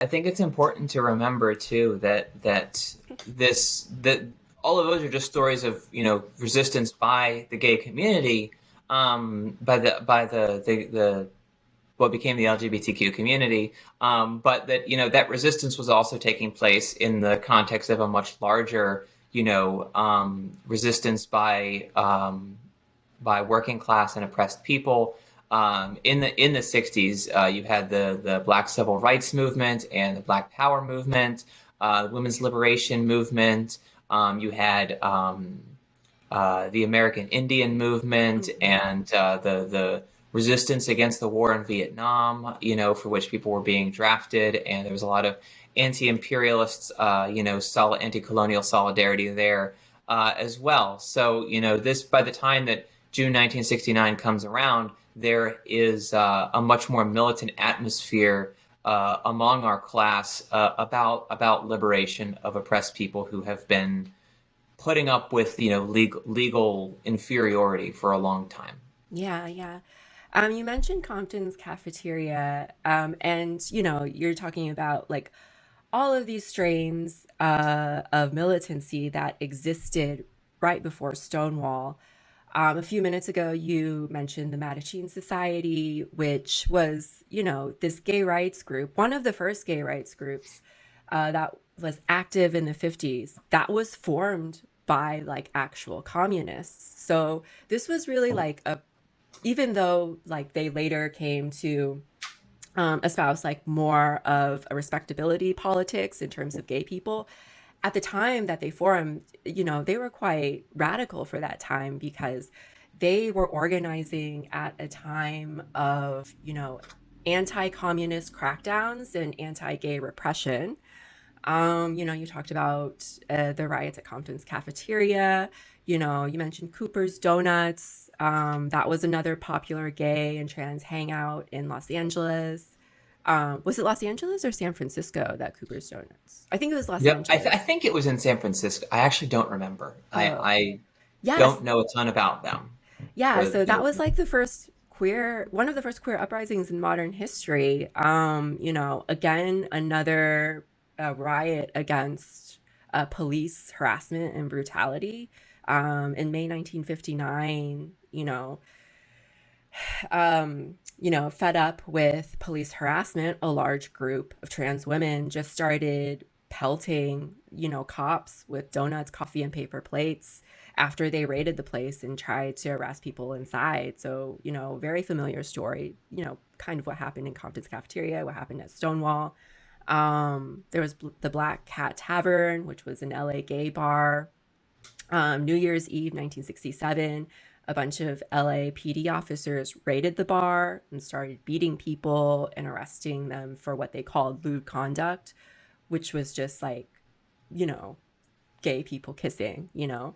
I think it's important to remember too that all of those are just stories of resistance by the gay community, by the what became the LGBTQ community, but that resistance was also taking place in the context of a much larger resistance by working class and oppressed people. In the 60s, you had the Black Civil Rights Movement and the Black Power Movement, the Women's Liberation Movement. You had the American Indian Movement and the resistance against the war in Vietnam, for which people were being drafted, and there was a lot of anti-imperialist, anti-colonial solidarity there as well. So, this by the time that June 1969 comes around, there is a much more militant atmosphere among our class about liberation of oppressed people who have been putting up with legal inferiority for a long time. Yeah, yeah. You mentioned Compton's cafeteria, and you're talking about like all of these strains of militancy that existed right before Stonewall. A few minutes ago, you mentioned the Mattachine Society, which was, this gay rights group, one of the first gay rights groups that was active in the 50s, that was formed by like actual communists. So this was really like even though like they later came to espouse like more of a respectability politics in terms of gay people, at the time that they formed, they were quite radical for that time because they were organizing at a time of, anti-communist crackdowns and anti-gay repression. You talked about the riots at Compton's cafeteria. You mentioned Cooper's Donuts. That was another popular gay and trans hangout in Los Angeles. Was it Los Angeles or San Francisco that Cooper's Donuts? I think it was Los Yep, I Angeles. think it was in San Francisco. I actually don't remember. Oh, I yes. don't know a ton about them. Yeah. Or So that was like the first one of the first queer uprisings in modern history. Again, another riot against police harassment and brutality. In May 1959, fed up with police harassment, a large group of trans women just started pelting, cops with donuts, coffee, and paper plates after they raided the place and tried to arrest people inside. So, very familiar story, kind of what happened in Compton's cafeteria, what happened at Stonewall. There was the Black Cat Tavern, which was an LA gay bar. New Year's Eve, 1967, a bunch of LAPD officers raided the bar and started beating people and arresting them for what they called lewd conduct, which was just like, you know, gay people kissing. yeah.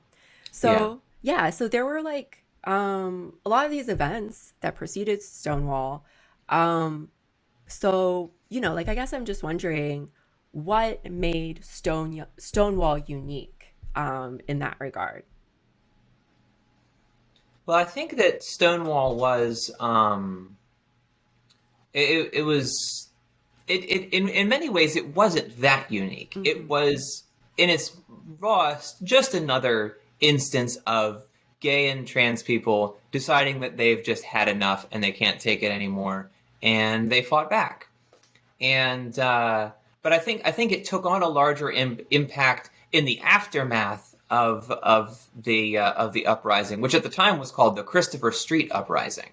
So, yeah, so there were like a lot of these events that preceded Stonewall. Um, like I guess I'm just wondering what made Stonewall unique in that regard. Well, I think that Stonewall was it was in many ways it wasn't that unique. It Mm-hmm. was in its rawest just another instance of gay and trans people deciding that they've just had enough and they can't take it anymore, and they fought back. And but I think it took on a larger impact in the aftermath of the uprising, which at the time was called the Christopher Street Uprising.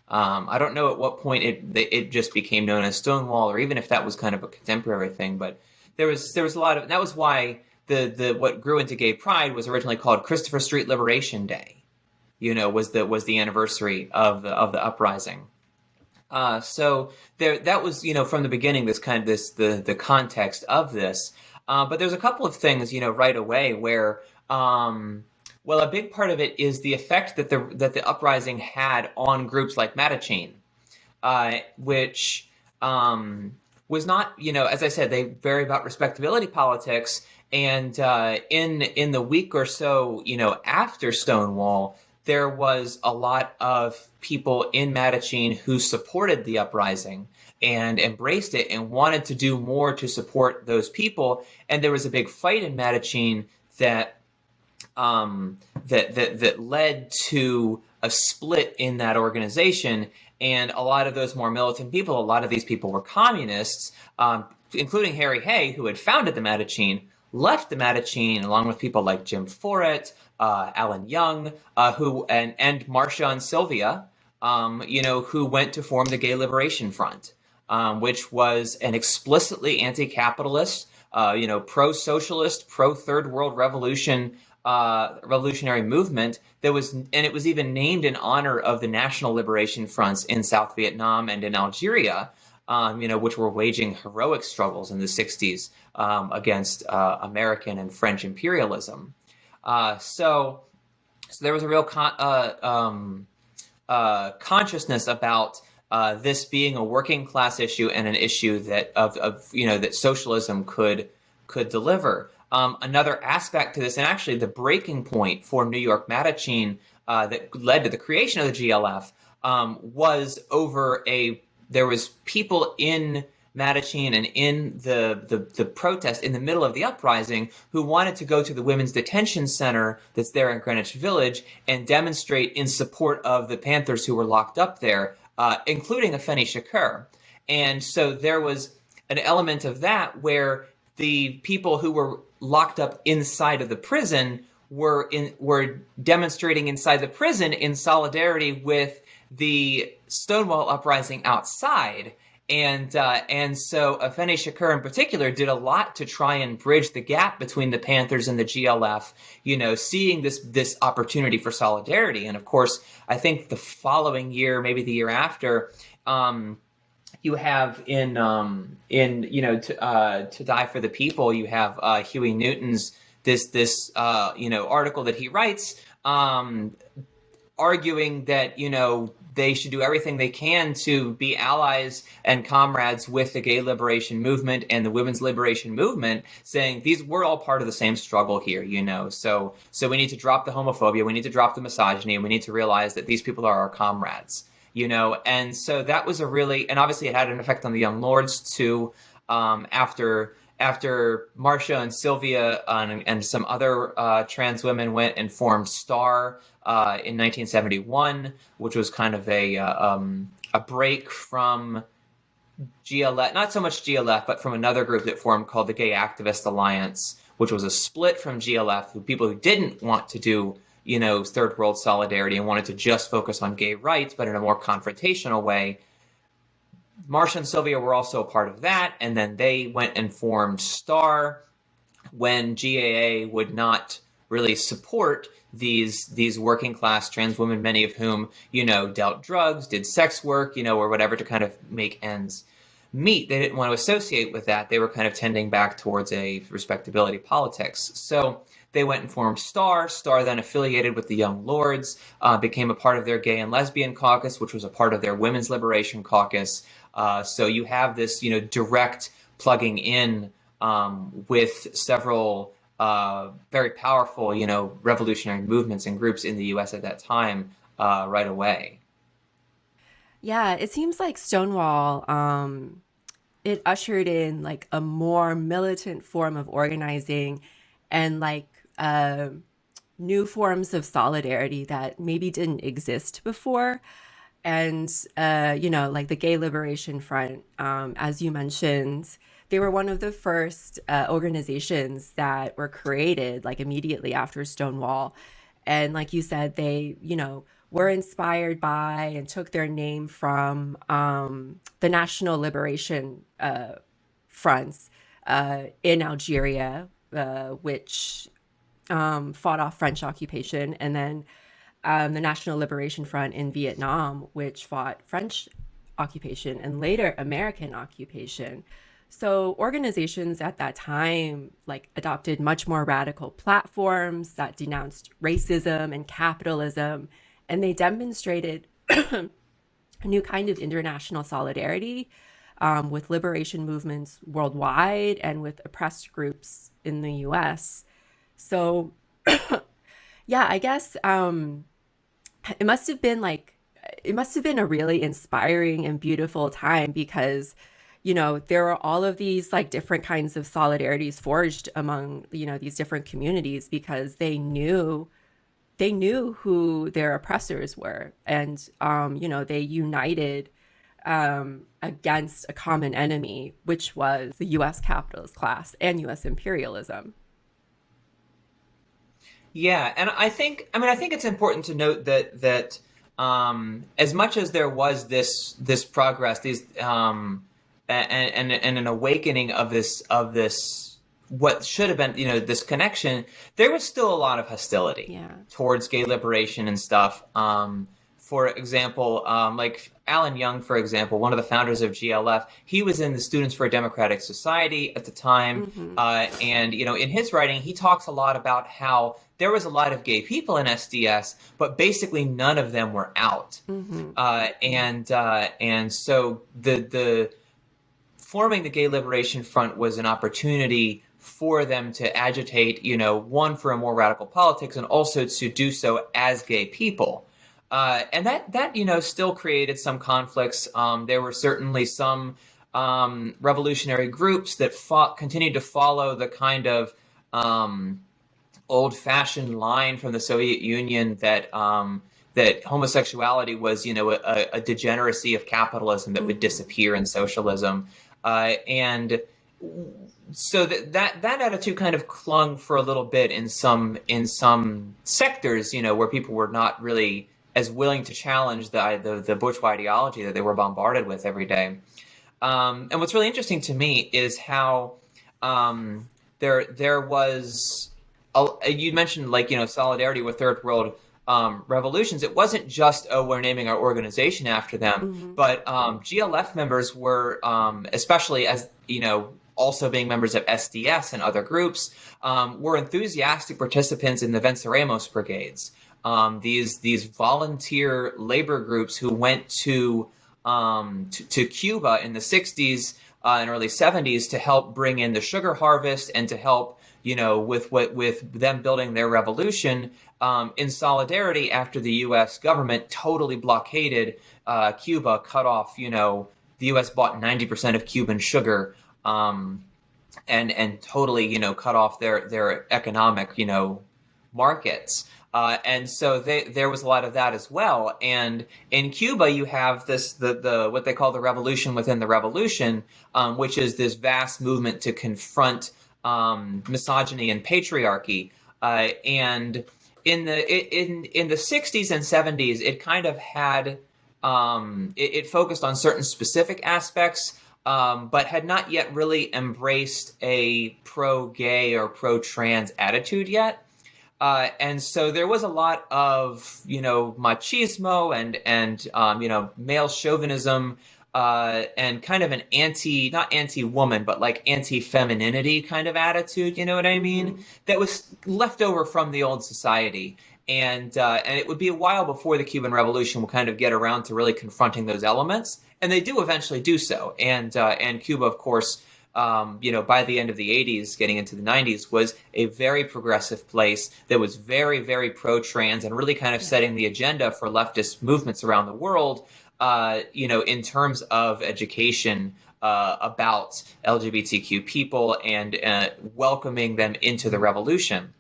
I don't know at what point it just became known as Stonewall, or even if that was kind of a contemporary thing. But there was a lot of that was why the what grew into gay pride was originally called Christopher Street Liberation Day. Was the anniversary of the uprising. So there, that was from the beginning this kind of the context of this. But there's a couple of things right away where well, a big part of it is the effect that the uprising had on groups like Mattachine, which was not as I said, they vary about respectability politics. And in the week or so after Stonewall, there was a lot of people in Mattachine who supported the uprising, and embraced it and wanted to do more to support those people. And there was a big fight in Medellin that that led to a split in that organization. And a lot of those more militant people, a lot of these people were communists, including Harry Hay, who had founded the Medellin, left the Medellin along with people like Jim Foret, Alan Young, who and Marcia and Sylvia, who went to form the Gay Liberation Front, which was an explicitly anti-capitalist, pro-socialist, pro-Third World Revolution revolutionary movement and it was even named in honor of the national liberation fronts in South Vietnam and in Algeria, which were waging heroic struggles in the 60s against American and French imperialism. So there was a real consciousness about this being a working class issue and an issue that that socialism could deliver. Another aspect to this, and actually the breaking point for New York Medellin that led to the creation of the GLF, was there was people in Medellin and in the protest in the middle of the uprising who wanted to go to the women's detention center that's there in Greenwich Village and demonstrate in support of the Panthers who were locked up there, including Afeni Shakur. And so there was an element of that where the people who were locked up inside of the prison were demonstrating inside the prison in solidarity with the Stonewall uprising outside. And so Afeni Shakur in particular did a lot to try and bridge the gap between the Panthers and the GLF, seeing this opportunity for solidarity. And of course, I think the following year, maybe the year after, you have to Die for the People, you have Huey Newton's this article that he writes, arguing that they should do everything they can to be allies and comrades with the gay liberation movement and the women's liberation movement, saying we're all part of the same struggle here, so we need to drop the homophobia, we need to drop the misogyny, and we need to realize that these people are our comrades. And so that was and obviously it had an effect on the Young Lords too. After Marcia and Sylvia and some other trans women went and formed STAR in 1971, which was kind of a break from GLF, not so much GLF, but from another group that formed called the Gay Activist Alliance, which was a split from GLF, people who didn't want to do third world solidarity and wanted to just focus on gay rights, but in a more confrontational way. Marcia and Sylvia were also a part of that, and then they went and formed STAR when GAA would not really support these working class trans women, many of whom, dealt drugs, did sex work, or whatever to kind of make ends meet. They didn't want to associate with that. They were kind of tending back towards a respectability politics. So they went and formed STAR. STAR then affiliated with the Young Lords, became a part of their gay and lesbian caucus, which was a part of their women's liberation caucus. So you have this, direct plugging in with several very powerful, revolutionary movements and groups in the U.S. at that time right away. Yeah, it seems like Stonewall, it ushered in like a more militant form of organizing and like new forms of solidarity that maybe didn't exist before. And, like the Gay Liberation Front, as you mentioned, they were one of the first organizations that were created like immediately after Stonewall. And like you said, they, were inspired by and took their name from the National Liberation Fronts in Algeria, which fought off French occupation, and then the National Liberation Front in Vietnam, which fought French occupation and later American occupation. So organizations at that time like adopted much more radical platforms that denounced racism and capitalism, and they demonstrated a new kind of international solidarity with liberation movements worldwide and with oppressed groups in the US. So yeah, I guess it must have been like it must have been a really inspiring and beautiful time because, there are all of these like different kinds of solidarities forged among, these different communities because they knew who their oppressors were, and they united against a common enemy, which was the U.S. capitalist class and U.S. imperialism. Yeah, and I think it's important to note that as much as there was this progress, and an awakening of this what should have been this connection, there was still a lot of hostility Yeah. towards gay liberation and stuff. For example, like Alan Young, for example, one of the founders of GLF, he was in the Students for a Democratic Society at the time, Mm-hmm. and in his writing, he talks a lot about how there was a lot of gay people in SDS, but basically none of them were out, Mm-hmm. and so the forming the Gay Liberation Front was an opportunity for them to agitate, one, for a more radical politics, and also to do so as gay people. And that still created some conflicts. There were certainly some revolutionary groups that continued to follow the kind of old-fashioned line from the Soviet Union that homosexuality was, a degeneracy of capitalism that would Mm-hmm. disappear in socialism, and so that attitude kind of clung for a little bit in some sectors, where people were not really as willing to challenge the bourgeois ideology that they were bombarded with every day. And what's really interesting to me is how there was you mentioned, like, solidarity with third world revolutions. It wasn't just, oh, we're naming our organization after them, Mm-hmm. but GLF members were, especially as also being members of SDS and other groups, were enthusiastic participants in the Venceremos brigades. These volunteer labor groups who went to Cuba in the 60s and early 70s to help bring in the sugar harvest and to help, with them building their revolution, in solidarity after the U.S. government totally blockaded Cuba, cut off, the U.S. bought 90% of Cuban sugar, and totally, cut off their economic, markets. And so there was a lot of that as well. And in Cuba, you have the what they call the revolution within the revolution, which is this vast movement to confront misogyny and patriarchy. And in the 60s and 70s, it kind of had it focused on certain specific aspects, but had not yet really embraced a pro-gay or pro-trans attitude yet. And so there was a lot of, machismo and male chauvinism, and kind of an not anti-woman, but like anti-femininity kind of attitude, you know what I Mm-hmm. mean? That was left over from the old society. And it would be a while before the Cuban Revolution will kind of get around to really confronting those elements. And they do eventually do so. And Cuba, of course, by the end of the 80s, getting into the 90s, was a very progressive place that was very, very pro-trans and really kind of Yeah. setting the agenda for leftist movements around the world, in terms of education about LGBTQ people and welcoming them into the revolution.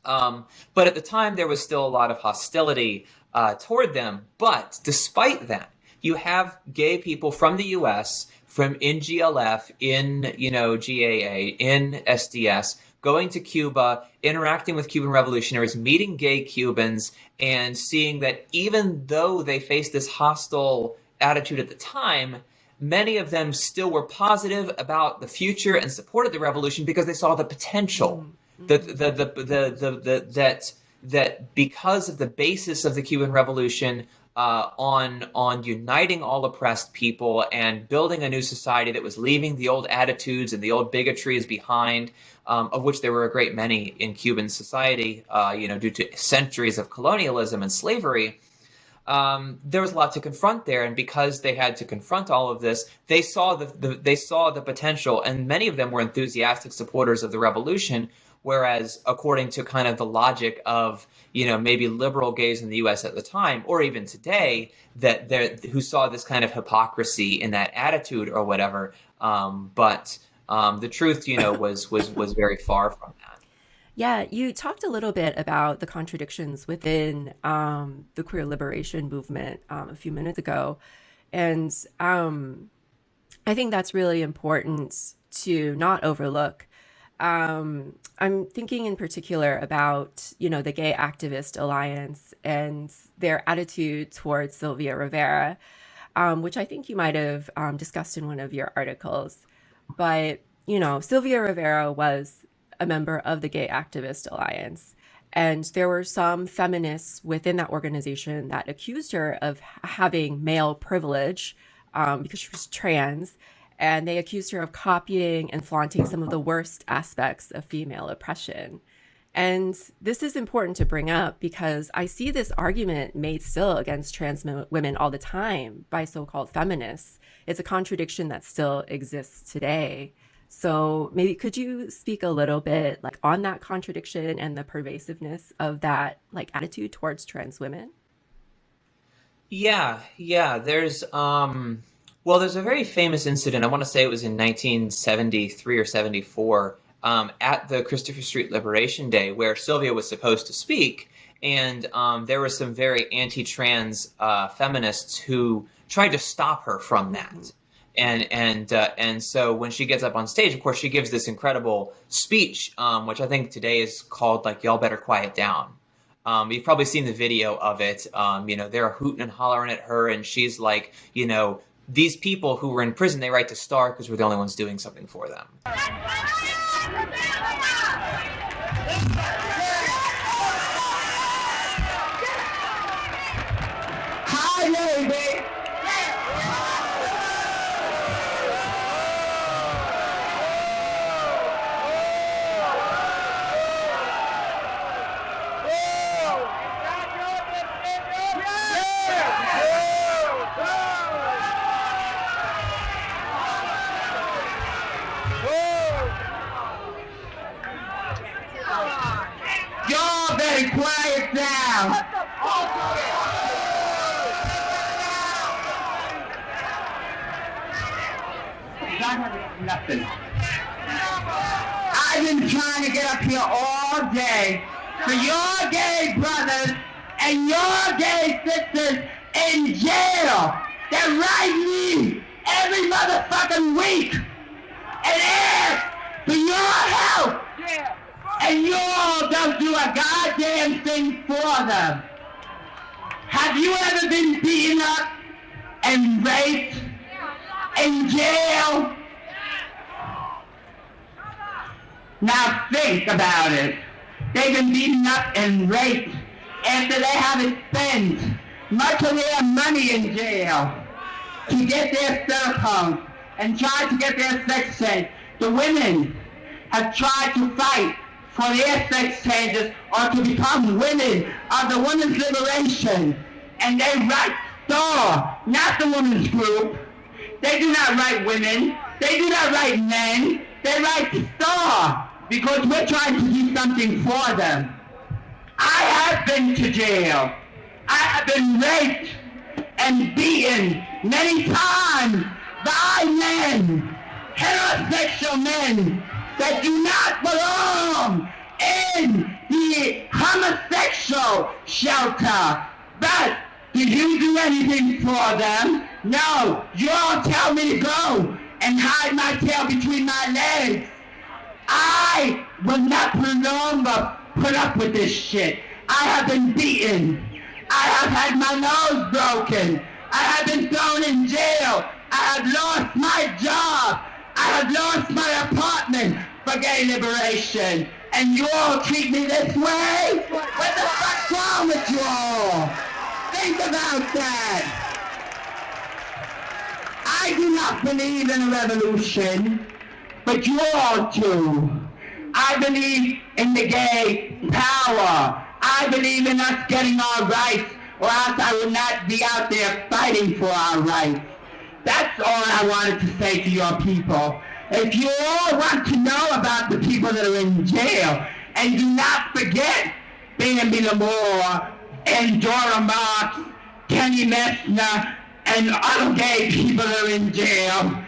But at the time, there was still a lot of hostility toward them. But despite that, you have gay people from the U.S., from in GLF, in GAA, in SDS, going to Cuba, interacting with Cuban revolutionaries, meeting gay Cubans, and seeing that even though they faced this hostile attitude at the time, many of them still were positive about the future and supported the revolution because they saw the potential. That Mm-hmm. that because of the basis of the Cuban Revolution, on uniting all oppressed people and building a new society that was leaving the old attitudes and the old bigotries behind, of which there were a great many in Cuban society, due to centuries of colonialism and slavery. there was a lot to confront there, and because they had to confront all of this, they saw the potential, and many of them were enthusiastic supporters of the revolution. Whereas, according to kind of the logic of maybe liberal gays in the U.S. at the time, or even today, who saw this kind of hypocrisy in that attitude or whatever, but the truth, was very far from that. Yeah, you talked a little bit about the contradictions within the queer liberation movement a few minutes ago. And I think that's really important to not overlook. I'm thinking in particular about, the Gay Activist Alliance and their attitude towards Sylvia Rivera, which I think you might have discussed in one of your articles. But, Sylvia Rivera was a member of the Gay Activist Alliance. And there were some feminists within that organization that accused her of having male privilege because she was trans. And they accused her of copying and flaunting some of the worst aspects of female oppression. And this is important to bring up because I see this argument made still against trans women all the time by so-called feminists. It's a contradiction that still exists today. So maybe could you speak a little bit on that contradiction and the pervasiveness of that attitude towards trans women? Yeah. There's there's a very famous incident. I want to say it was in 1973 or 74 at the Christopher Street Liberation Day, where Sylvia was supposed to speak, and there were some very anti-trans feminists who tried to stop her from that. And so when she gets up on stage, of course, she gives this incredible speech, which I think today is called "Y'all Better Quiet Down." You've probably seen the video of it. They're hooting and hollering at her, and she's like, these people who were in prison, they right to starve because we're the only ones doing something for them. Hi, lady. Y'all better quiet down. Nothing. I've been trying to get up here all day for your gay brothers and your gay sisters in jail that write me every motherfucking week and ask for your help. And you all don't do a goddamn thing for them. Have you ever been beaten up and raped in jail? Now think about it. They've been beaten up and raped after they haven't spent much of their money in jail to get their cell phones and try to get their sex change. The women have tried to fight for their sex changes or to become women of the women's liberation. And they write STAR, not the women's group. They do not write women. They do not write men. They write STAR because we're trying to do something for them. I have been to jail. I have been raped and beaten many times by men, heterosexual men, that do not belong in the homosexual shelter. But did you do anything for them? No. You all tell me to go and hide my tail between my legs. I will not longer put up with this shit. I have been beaten. I have had my nose broken. I have been thrown in jail. I have lost my job. I have lost my apartment for gay liberation. And you all treat me this way? What the fuck's wrong with you all? Think about that. I do not believe in a revolution, but you all do. I believe in the gay power. I believe in us getting our rights or else I would not be out there fighting for our rights. That's all I wanted to say to your people. If you all want to know about the people that are in jail, and do not forget Bambi Lamore and Dora Marks, Kenny Messner, and other gay people that are in jail,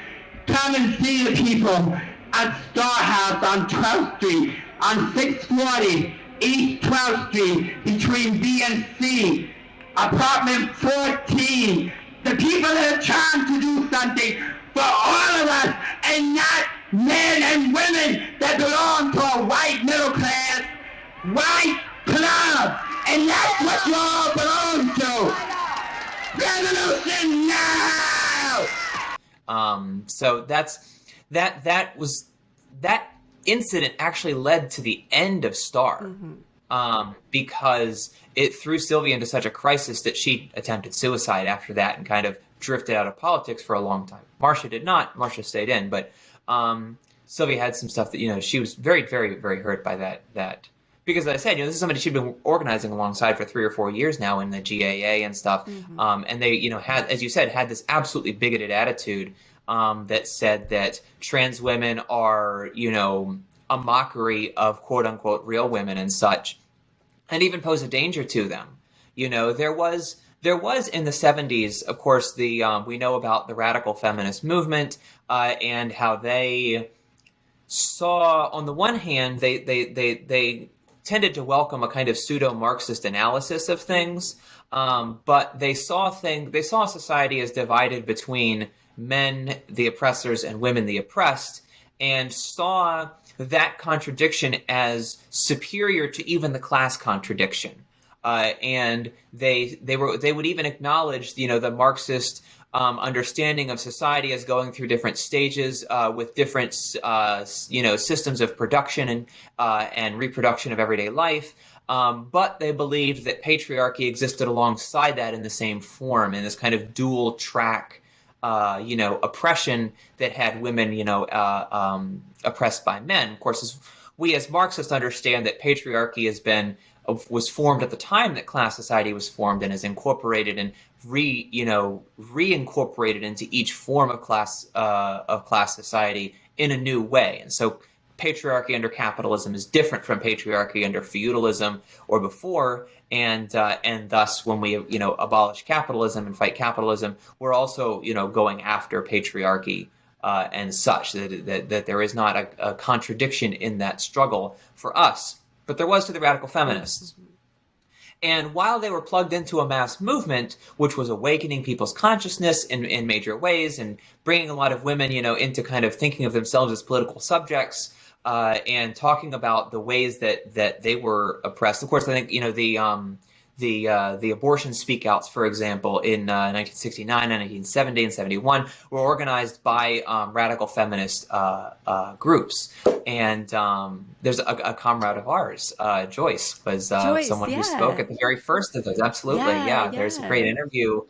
come and see the people at Starhouse on 12th Street, on 640 East 12th Street, between B and C, apartment 14. The people that are trying to do something for all of us, and not men and women that belong to a white middle class, white club. And that's what you all belong to. Revolution now! So that incident actually led to the end of Star, because it threw Sylvia into such a crisis that she attempted suicide after that and kind of drifted out of politics for a long time. Marcia did not. Marcia stayed in, but Sylvia had some stuff that, she was very, very, very hurt by that. Because, as I said, this is somebody she'd been organizing alongside for 3 or 4 years now in the GAA and stuff. And they, had, as you said, had this absolutely bigoted attitude that said that trans women are, a mockery of quote unquote real women and such, and even pose a danger to them. There was in the 70s, of course, we know about the radical feminist movement and how they saw, on the one hand, they tended to welcome a kind of pseudo-Marxist analysis of things, but they saw society as divided between men, the oppressors, and women, the oppressed, and saw that contradiction as superior to even the class contradiction. And they would even acknowledge, the Marxist understanding of society as going through different stages with different, systems of production and reproduction of everyday life. But they believed that patriarchy existed alongside that in the same form, in this kind of dual track, oppression that had women, oppressed by men. Of course, we as Marxists understand that patriarchy was formed at the time that class society was formed and is incorporated and reincorporated into each form of class society in a new way. And so patriarchy under capitalism is different from patriarchy under feudalism or before, and thus when we abolish capitalism and fight capitalism, we're also going after patriarchy and such, that there is not a contradiction in that struggle for us. But there was to the radical feminists. And while they were plugged into a mass movement, which was awakening people's consciousness in major ways and bringing a lot of women, into kind of thinking of themselves as political subjects and talking about the ways that they were oppressed. Of course, I think, the abortion speakouts, for example, in 1969 and 1970 and 71 were organized by radical feminist groups. And there's a comrade of ours, Joyce, was someone who spoke at the very first of those. Absolutely, yeah. There's a great interview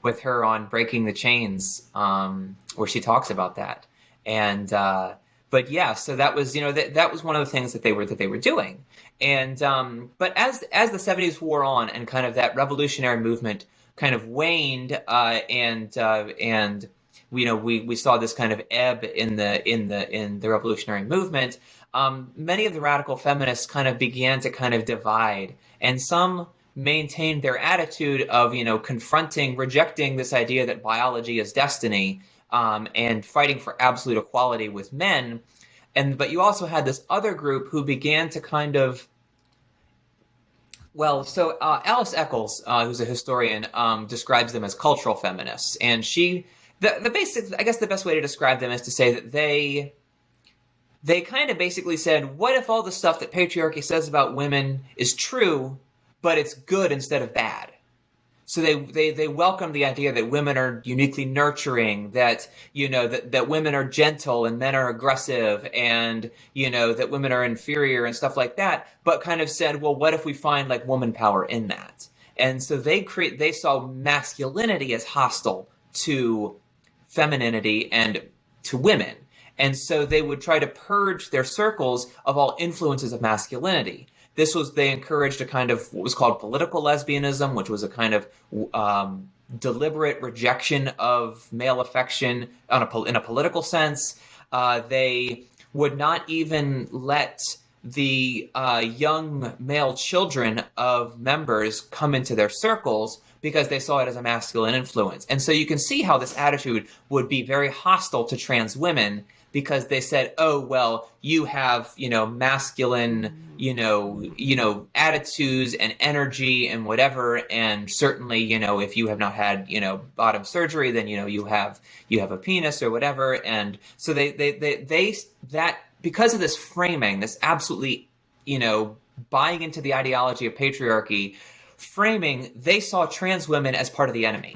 with her on Breaking the Chains where she talks about that. And but yeah, so that was that was one of the things that they were doing. And but as the 70s wore on and kind of that revolutionary movement kind of waned, and we saw this kind of ebb in the revolutionary movement, many of the radical feminists kind of began to kind of divide, and some maintained their attitude of rejecting this idea that biology is destiny, and fighting for absolute equality with men. But you also had this other group who began to kind of, Alice Eccles, who's a historian, describes them as cultural feminists. And the best way to describe them is to say that they kind of basically said, what if all the stuff that patriarchy says about women is true, but it's good instead of bad? So they welcome the idea that women are uniquely nurturing, that that women are gentle and men are aggressive, and that women are inferior and stuff like that. But kind of said, well, what if we find like woman power in that? And so they saw masculinity as hostile to femininity and to women, and so they would try to purge their circles of all influences of masculinity. they encouraged a kind of what was called political lesbianism, which was a kind of deliberate rejection of male affection in a political sense. They would not even let the young male children of members come into their circles because they saw it as a masculine influence. And so you can see how this attitude would be very hostile to trans women, because they said, oh, well, you have, masculine, attitudes and energy and whatever. And certainly, if you have not had, bottom surgery, then, you have a penis or whatever. And so that because of this framing, this absolutely, buying into the ideology of patriarchy, framing, they saw trans women as part of the enemy.